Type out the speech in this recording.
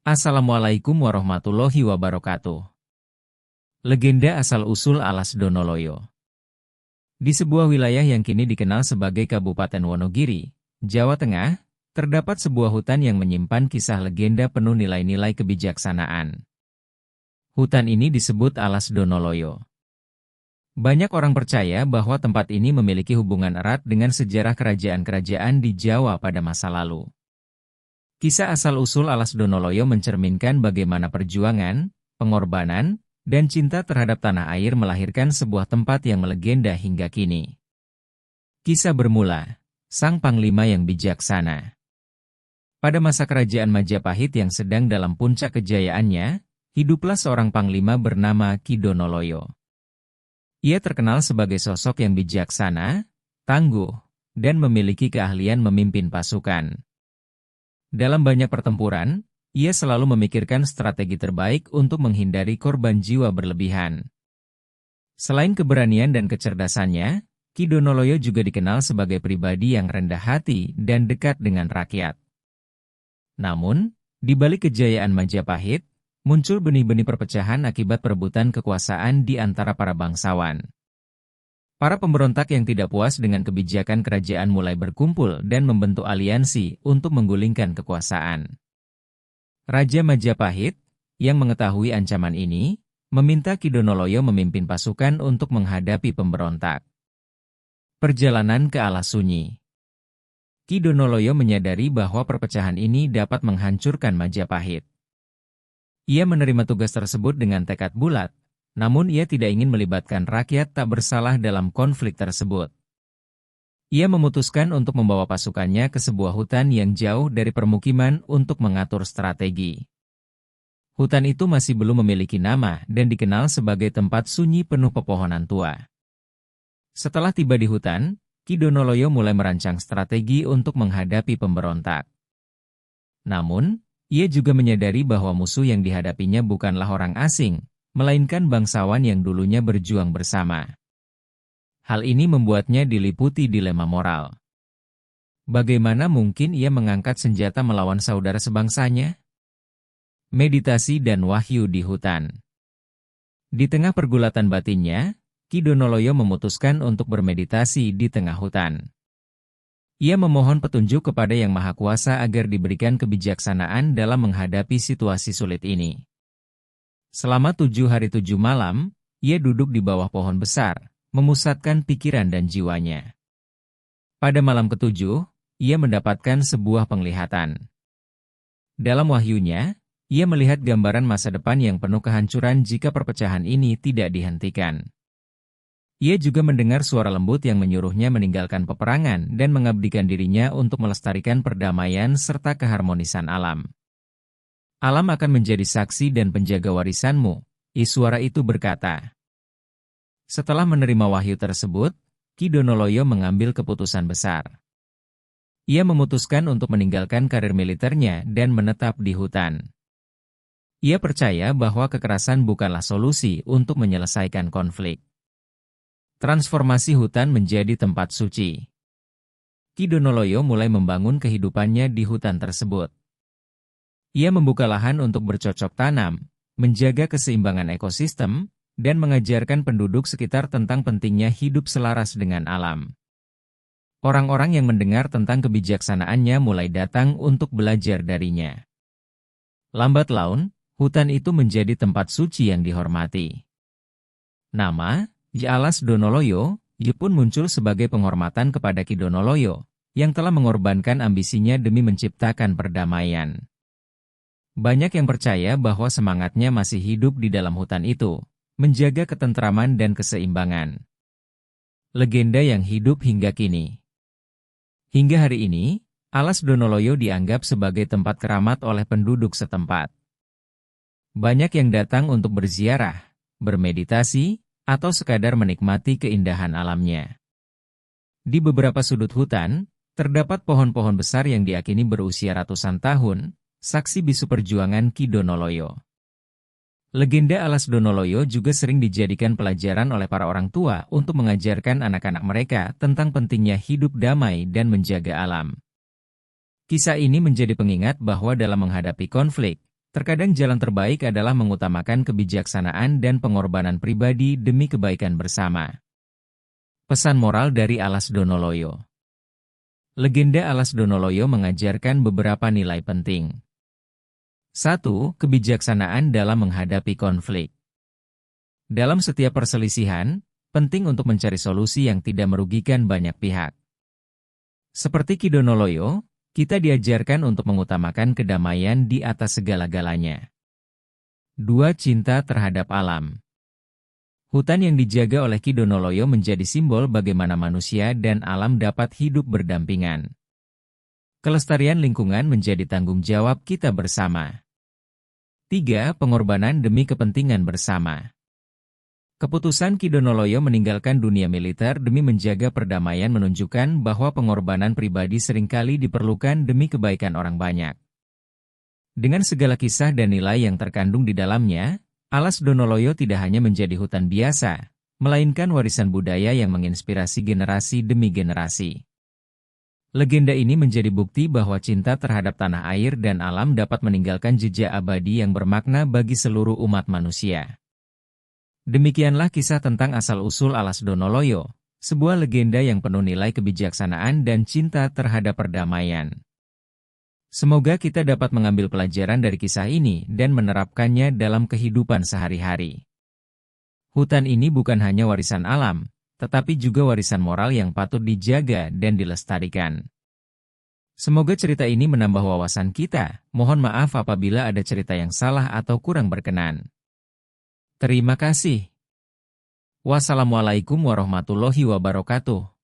Assalamualaikum warahmatullahi wabarakatuh. Legenda asal-usul Alas Donoloyo. Di sebuah wilayah yang kini dikenal sebagai Kabupaten Wonogiri, Jawa Tengah, terdapat sebuah hutan yang menyimpan kisah legenda penuh nilai-nilai kebijaksanaan. Hutan ini disebut Alas Donoloyo. Banyak orang percaya bahwa tempat ini memiliki hubungan erat dengan sejarah kerajaan-kerajaan di Jawa pada masa lalu. Kisah asal-usul Alas Donoloyo mencerminkan bagaimana perjuangan, pengorbanan, dan cinta terhadap tanah air melahirkan sebuah tempat yang melegenda hingga kini. Kisah bermula, sang panglima yang bijaksana. Pada masa kerajaan Majapahit yang sedang dalam puncak kejayaannya, hiduplah seorang panglima bernama Ki Donoloyo. Ia terkenal sebagai sosok yang bijaksana, tangguh, dan memiliki keahlian memimpin pasukan. Dalam banyak pertempuran, ia selalu memikirkan strategi terbaik untuk menghindari korban jiwa berlebihan. Selain keberanian dan kecerdasannya, Ki Donoloyo juga dikenal sebagai pribadi yang rendah hati dan dekat dengan rakyat. Namun, di balik kejayaan Majapahit, muncul benih-benih perpecahan akibat perebutan kekuasaan di antara para bangsawan. Para pemberontak yang tidak puas dengan kebijakan kerajaan mulai berkumpul dan membentuk aliansi untuk menggulingkan kekuasaan. Raja Majapahit, yang mengetahui ancaman ini, meminta Ki Donoloyo memimpin pasukan untuk menghadapi pemberontak. Perjalanan ke Alas Sunyi. Ki Donoloyo menyadari bahwa perpecahan ini dapat menghancurkan Majapahit. Ia menerima tugas tersebut dengan tekad bulat. Namun ia tidak ingin melibatkan rakyat tak bersalah dalam konflik tersebut. Ia memutuskan untuk membawa pasukannya ke sebuah hutan yang jauh dari permukiman untuk mengatur strategi. Hutan itu masih belum memiliki nama dan dikenal sebagai tempat sunyi penuh pepohonan tua. Setelah tiba di hutan, Ki Donoloyo mulai merancang strategi untuk menghadapi pemberontak. Namun, ia juga menyadari bahwa musuh yang dihadapinya bukanlah orang asing, melainkan bangsawan yang dulunya berjuang bersama. Hal ini membuatnya diliputi dilema moral. Bagaimana mungkin ia mengangkat senjata melawan saudara sebangsanya? Meditasi dan wahyu di hutan. Di tengah pergulatan batinnya, Ki Donoloyo memutuskan untuk bermeditasi di tengah hutan. Ia memohon petunjuk kepada Yang Maha Kuasa agar diberikan kebijaksanaan dalam menghadapi situasi sulit ini. Selama 7 hari 7 malam, ia duduk di bawah pohon besar, memusatkan pikiran dan jiwanya. Pada malam ke-7, ia mendapatkan sebuah penglihatan. Dalam wahyunya, ia melihat gambaran masa depan yang penuh kehancuran jika perpecahan ini tidak dihentikan. Ia juga mendengar suara lembut yang menyuruhnya meninggalkan peperangan dan mengabdikan dirinya untuk melestarikan perdamaian serta keharmonisan alam. Alam akan menjadi saksi dan penjaga warisanmu, suara itu berkata. Setelah menerima wahyu tersebut, Ki Donoloyo mengambil keputusan besar. Ia memutuskan untuk meninggalkan karir militernya dan menetap di hutan. Ia percaya bahwa kekerasan bukanlah solusi untuk menyelesaikan konflik. Transformasi hutan menjadi tempat suci. Ki Donoloyo mulai membangun kehidupannya di hutan tersebut. Ia membuka lahan untuk bercocok tanam, menjaga keseimbangan ekosistem, dan mengajarkan penduduk sekitar tentang pentingnya hidup selaras dengan alam. Orang-orang yang mendengar tentang kebijaksanaannya mulai datang untuk belajar darinya. Lambat laun, hutan itu menjadi tempat suci yang dihormati. Nama, Alas Donoloyo, pun muncul sebagai penghormatan kepada Ki Donoloyo, yang telah mengorbankan ambisinya demi menciptakan perdamaian. Banyak yang percaya bahwa semangatnya masih hidup di dalam hutan itu, menjaga ketentraman dan keseimbangan. Legenda yang hidup hingga kini. Hingga hari ini, Alas Donoloyo dianggap sebagai tempat keramat oleh penduduk setempat. Banyak yang datang untuk berziarah, bermeditasi, atau sekadar menikmati keindahan alamnya. Di beberapa sudut hutan, terdapat pohon-pohon besar yang diakini berusia ratusan tahun, saksi bisu perjuangan Ki Donoloyo. Legenda Alas Donoloyo juga sering dijadikan pelajaran oleh para orang tua untuk mengajarkan anak-anak mereka tentang pentingnya hidup damai dan menjaga alam. Kisah ini menjadi pengingat bahwa dalam menghadapi konflik, Terkadang jalan terbaik adalah mengutamakan kebijaksanaan dan pengorbanan pribadi demi kebaikan bersama. Pesan moral dari Alas Donoloyo. Legenda Alas Donoloyo mengajarkan beberapa nilai penting. 1. Kebijaksanaan dalam menghadapi konflik. Dalam setiap perselisihan, penting untuk mencari solusi yang tidak merugikan banyak pihak. Seperti Ki Donoloyo, kita diajarkan untuk mengutamakan kedamaian di atas segala-galanya. 2. Cinta terhadap alam. Hutan yang dijaga oleh Ki Donoloyo menjadi simbol bagaimana manusia dan alam dapat hidup berdampingan. Kelestarian lingkungan menjadi tanggung jawab kita bersama. 3. Pengorbanan demi kepentingan bersama. Keputusan Ki Donoloyo meninggalkan dunia militer demi menjaga perdamaian menunjukkan bahwa pengorbanan pribadi seringkali diperlukan demi kebaikan orang banyak. Dengan segala kisah dan nilai yang terkandung di dalamnya, Alas Donoloyo tidak hanya menjadi hutan biasa, melainkan warisan budaya yang menginspirasi generasi demi generasi. Legenda ini menjadi bukti bahwa cinta terhadap tanah air dan alam dapat meninggalkan jejak abadi yang bermakna bagi seluruh umat manusia. Demikianlah kisah tentang asal-usul Alas Donoloyo, sebuah legenda yang penuh nilai kebijaksanaan dan cinta terhadap perdamaian. Semoga kita dapat mengambil pelajaran dari kisah ini dan menerapkannya dalam kehidupan sehari-hari. Hutan ini bukan hanya warisan alam, tetapi juga warisan moral yang patut dijaga dan dilestarikan. Semoga cerita ini menambah wawasan kita. Mohon maaf apabila ada cerita yang salah atau kurang berkenan. Terima kasih. Wassalamualaikum warahmatullahi wabarakatuh.